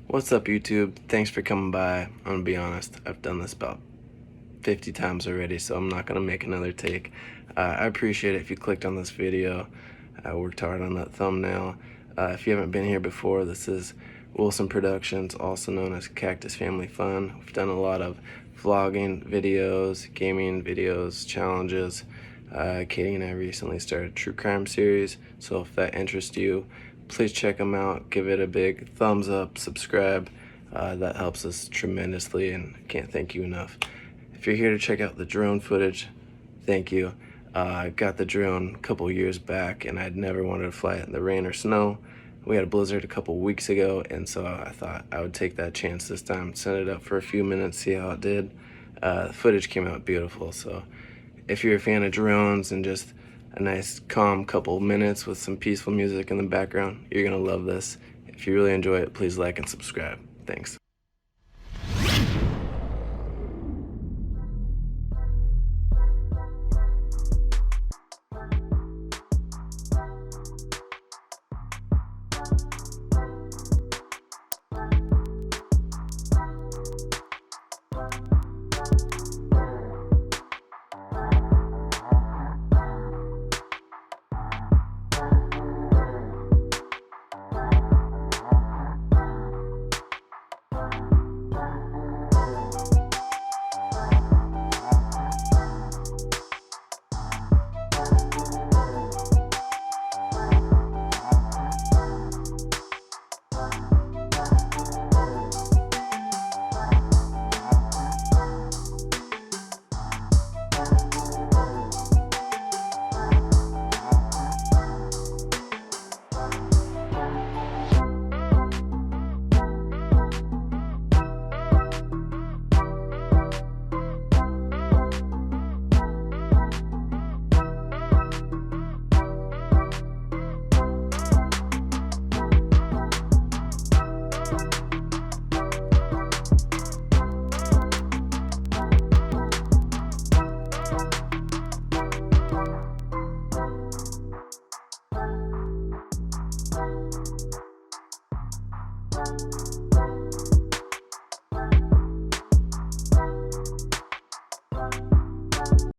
What's up, YouTube? Thanks for coming by. I'm gonna be honest, I've done this about 50 times already, so I'm not gonna make another take. I appreciate it if you clicked on this video. I worked hard on that thumbnail. If you haven't been here before, this is Wilson Productions, also known as Cactus Family Fun. We've done a lot of vlogging videos, gaming videos, challenges. Katie and I recently started a true crime series, so if that interests you, please check them out. Give it a big thumbs up, subscribe. That helps us tremendously, and I can't thank you enough. If you're here to check out the drone footage, thank you. I got the drone a couple years back, and I'd never wanted to fly it in the rain or snow. We had a blizzard a couple weeks ago, and so I thought I would take that chance this time, send it up for a few minutes, see how it did. The footage came out beautiful, so if you're a fan of drones and just a nice calm couple minutes with some peaceful music in the background, you're gonna love this. If you really enjoy it, please like and subscribe. Thanks.